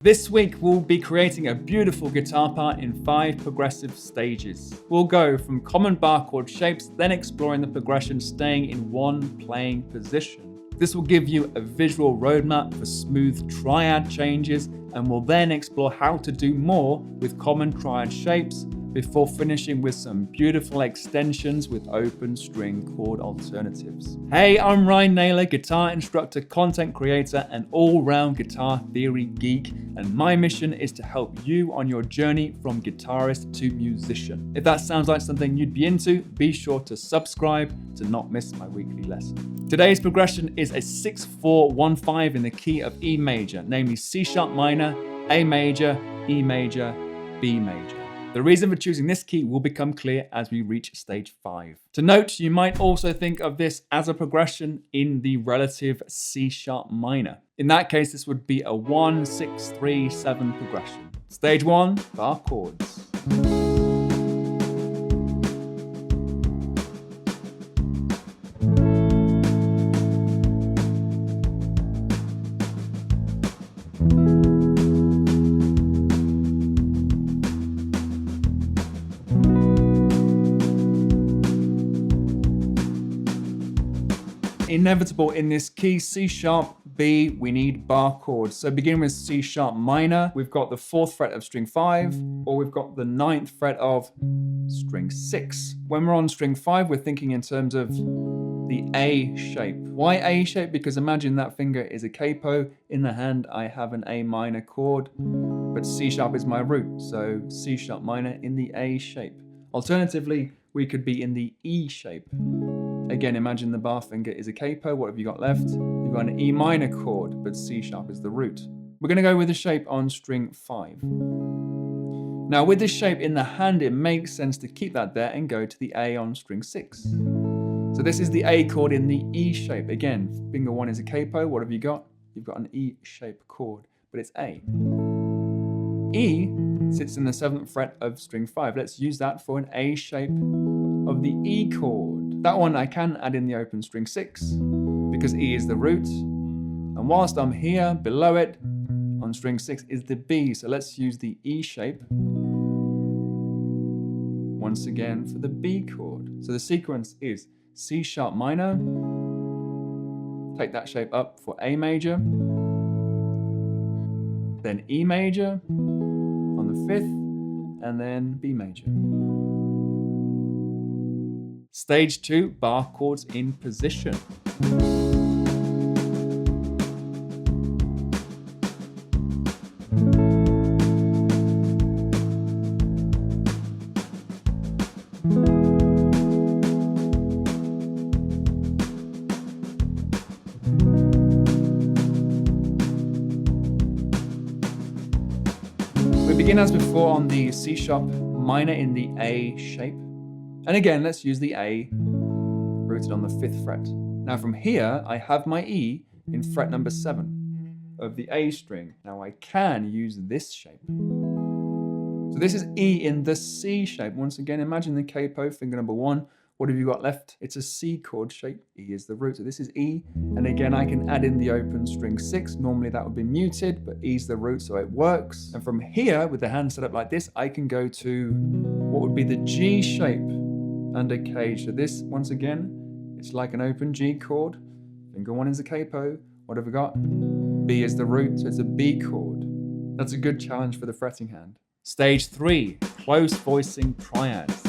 This week, we'll be creating a beautiful guitar part in 5 progressive stages. We'll go from common bar chord shapes, then exploring the progression staying in one playing position. This will give you a visual roadmap for smooth triad changes, and we'll then explore how to do more with common triad shapes before finishing with some beautiful extensions with open string chord alternatives. Hey, I'm Ryan Naylor, guitar instructor, content creator, and all-round guitar theory geek, and my mission is to help you on your journey from guitarist to musician. If that sounds like something you'd be into, be sure to subscribe to not miss my weekly lesson. Today's progression is a 6-4-1-5 in the key of E major, namely C sharp minor, A major, E major, B major. The reason for choosing this key will become clear as we reach stage 5. To note, you might also think of this as a progression in the relative C sharp minor. In that case, this would be a 1-6-3-7 progression. Stage 1, bar chords. Inevitable in this key, C sharp, B, we need bar chords. So beginning with C sharp minor, we've got the 4th fret of string 5, or we've got the 9th fret of string 6. When we're on string 5, we're thinking in terms of the A shape. Why A shape? Because imagine that finger is a capo. In the hand, I have an A minor chord, but C sharp is my root. So C sharp minor in the A shape. Alternatively, we could be in the E shape. Again, imagine the bar finger is a capo. What have you got left? You've got an E minor chord, but C sharp is the root. We're going to go with the shape on string 5. Now, with this shape in the hand, it makes sense to keep that there and go to the A on string 6. So this is the A chord in the E shape. Again, finger 1 is a capo. What have you got? You've got an E shape chord, but it's A. E sits in the 7th fret of string 5. Let's use that for an A shape of the E chord. That one I can add in the open string 6 because E is the root. And whilst I'm here, below it, on string 6 is the B. So let's use the E shape once again for the B chord. So the sequence is C sharp minor, take that shape up for A major, then E major on the 5th, and then B major. Stage 2, bar chords in position. We begin as before on the C sharp minor in the A shape. And again, let's use the A rooted on the 5th fret. Now from here, I have my E in fret number 7 of the A string. Now I can use this shape. So this is E in the C shape. Once again, imagine the capo, finger number 1. What have you got left? It's a C chord shape. E is the root. So this is E. And again, I can add in the open string 6. Normally that would be muted, but E's the root, so it works. And from here, with the hand set up like this, I can go to what would be the G shape under cage. So this, once again, it's like an open G chord. Finger 1 is a capo. What have we got? B is the root, so it's a B chord. That's a good challenge for the fretting hand. Stage 3, close voicing triads.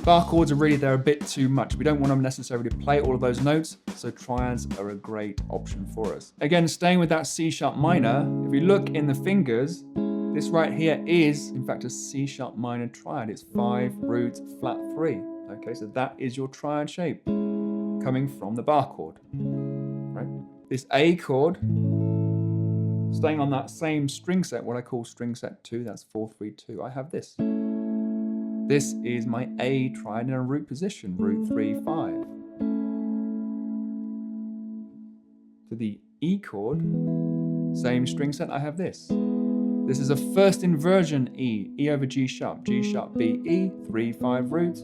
Bar chords are really, they're a bit too much. We don't want to necessarily play all of those notes, so triads are a great option for us. Again, staying with that C sharp minor, if you look in the fingers, this right here is, in fact, a C sharp minor triad. It's 5, root, flat 3. Okay, so that is your triad shape coming from the bar chord. Right? This A chord, staying on that same string set, what I call string set 2, that's 4-3-2. I have this. This is my A triad in a root position, root 3-5. To the E chord, same string set, I have this. This is a first inversion E, E over G sharp, B, E, 3/5 root.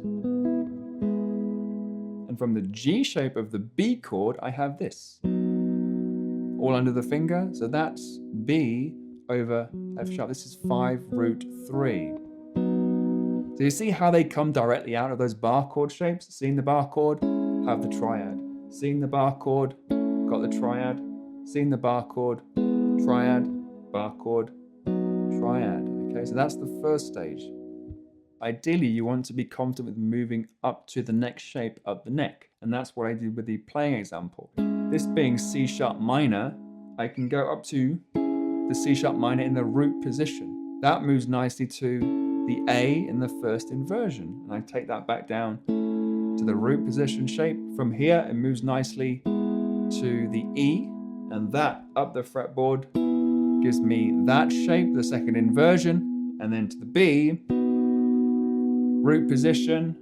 And from the G shape of the B chord, I have this. All under the finger, so that's B over F sharp. This is 5 root 3. So you see how they come directly out of those bar chord shapes? Seeing the bar chord, have the triad. Seeing the bar chord, got the triad. Seeing the bar chord, triad, bar chord, triad. Okay, so that's the first stage. Ideally, you want to be confident with moving up to the next shape up the neck. And that's what I did with the playing example. This being C sharp minor, I can go up to the C sharp minor in the root position. That moves nicely to the A in the first inversion. And I take that back down to the root position shape. From here, it moves nicely to the E, and that up the fretboard gives me that shape, the second inversion, and then to the B, root position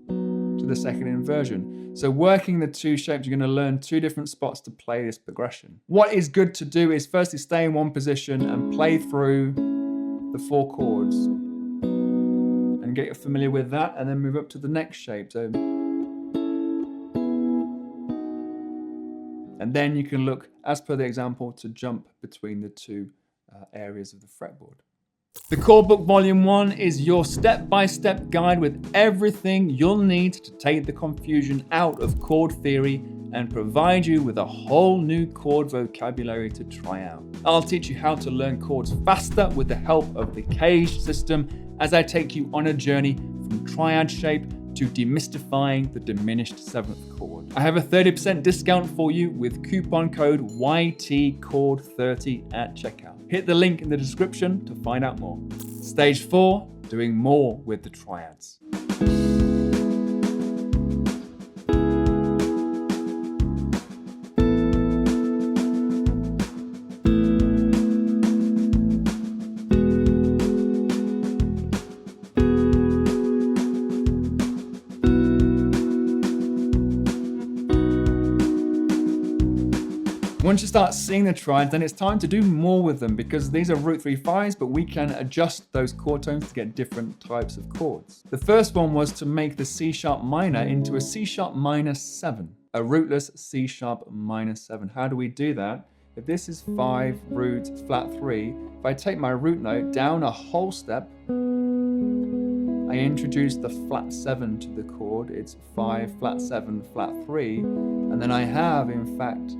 to the second inversion. So working the two shapes, you're going to learn two different spots to play this progression. What is good to do is firstly stay in one position and play through the 4 chords and get familiar with that, and then move up to the next shape. So, and then you can look, as per the example, to jump between the two areas of the fretboard. The Chord Book Volume 1 is your step-by-step guide with everything you'll need to take the confusion out of chord theory and provide you with a whole new chord vocabulary to try out. I'll teach you how to learn chords faster with the help of the cage system as I take you on a journey from triad shape to demystifying the diminished 7th chord. I have a 30% discount for you with coupon code YTCHORD30 at checkout. Hit the link in the description to find out more. Stage 4, doing more with the triads. Once you start seeing the triads, then it's time to do more with them because these are root 3/5s, but we can adjust those chord tones to get different types of chords. The first one was to make the C sharp minor into a C sharp minor 7, a rootless C sharp minor 7. How do we do that? If this is 5 root flat 3, if I take my root note down a whole step, I introduce the flat 7 to the chord. It's 5 flat 7 flat 3, and then I have, in fact,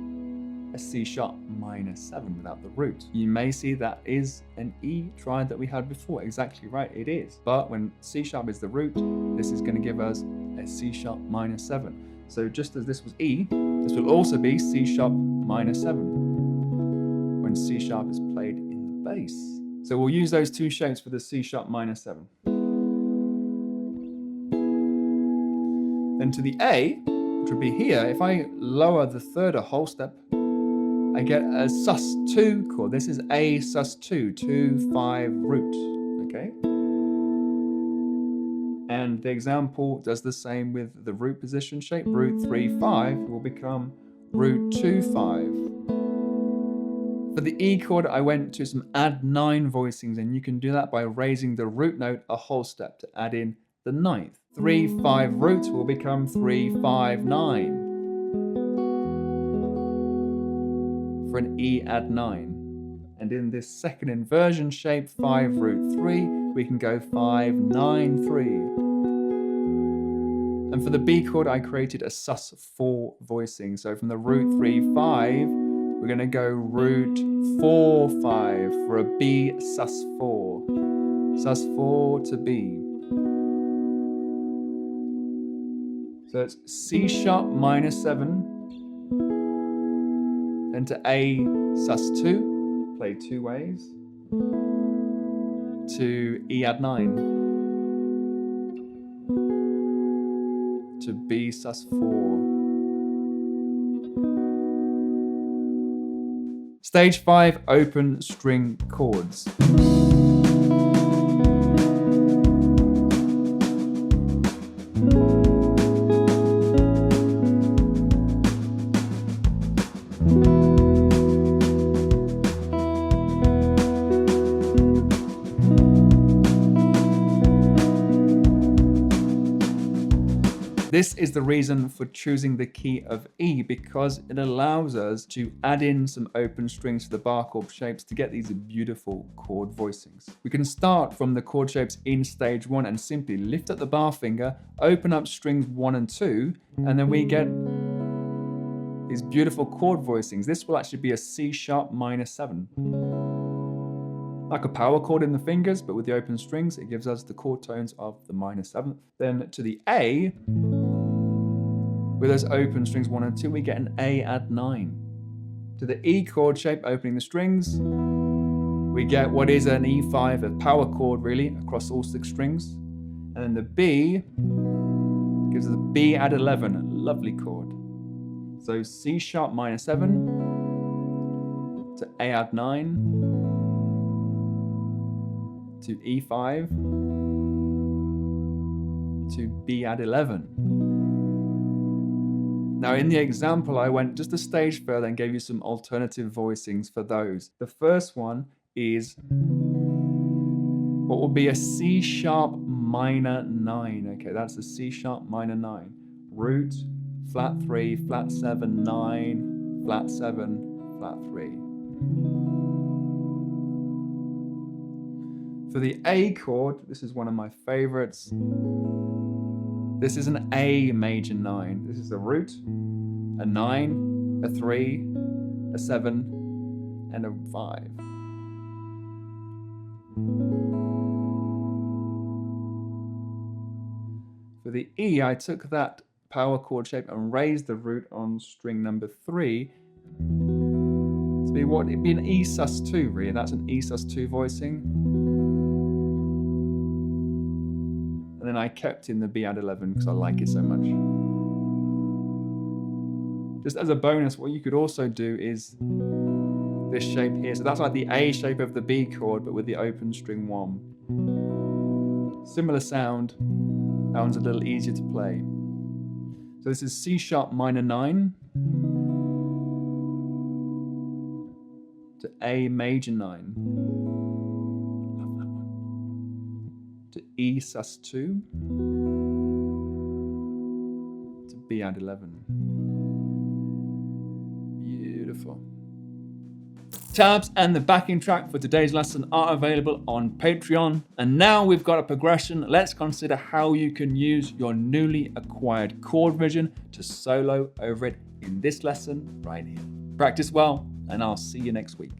a C sharp minor 7 without the root. You may see that is an E triad that we had before. Exactly right, it is. But when C sharp is the root, this is going to give us a C sharp minor 7. So just as this was E, this will also be C sharp minor 7 when C sharp is played in the bass. So we'll use those two shapes for the C sharp minor 7. Then to the A, which would be here, if I lower the third a whole step, I get a sus2 chord. This is A sus2, 2/5 root, okay? And the example does the same with the root position shape. Root 3/5 will become root 2/5. For the E chord, I went to some add 9 voicings, and you can do that by raising the root note a whole step to add in the 9th. 3/5 root will become 3/5/9. For an E add 9. And in this second inversion shape, 5 root 3, we can go 5/9/3. And for the B chord, I created a sus4 voicing. So from the root 3/5, we're going to go root 4/5 for a B sus4. Sus4 to B. So it's C sharp minor 7. Then to A sus2, play 2 ways, to E add 9, to B sus4. Stage 5, open string chords. This is the reason for choosing the key of E, because it allows us to add in some open strings to the bar chord shapes to get these beautiful chord voicings. We can start from the chord shapes in stage 1 and simply lift up the bar finger, open up strings 1 and 2, and then we get these beautiful chord voicings. This will actually be a C sharp minor 7. Like a power chord in the fingers, but with the open strings, it gives us the chord tones of the minor 7th. Then to the A, with those open strings 1 and 2, we get an A add 9. To the E chord shape, opening the strings, we get what is an E5, a power chord really, across all 6 strings. And then the B gives us a B add 11, a lovely chord. So C sharp minor 7 to A add 9 to E5 to B add 11. Now in the example, I went just a stage further and gave you some alternative voicings for those. The first one is what will be a C sharp minor 9. Okay, that's a C sharp minor 9. Root, flat 3, flat 7, 9, flat 7, flat 3. For the A chord, this is one of my favorites. This is an A major 9. This is a root, a 9, a 3, a 7, and a 5. For the E, I took that power chord shape and raised the root on string number 3 to be what? It'd be an E sus2 really. That's an E sus2 voicing. And then I kept in the B add 11 because I like it so much. Just as a bonus, what you could also do is this shape here. So that's like the A shape of the B chord, but with the open string 1. Similar sound. That one's a little easier to play. So this is C sharp minor 9 to A major 9. Love that one. To E sus2 to B add 11. Beautiful. Tabs and the backing track for today's lesson are available on Patreon. And now we've got a progression, let's consider how you can use your newly acquired chord vision to solo over it in this lesson right here. Practice well, and I'll see you next week.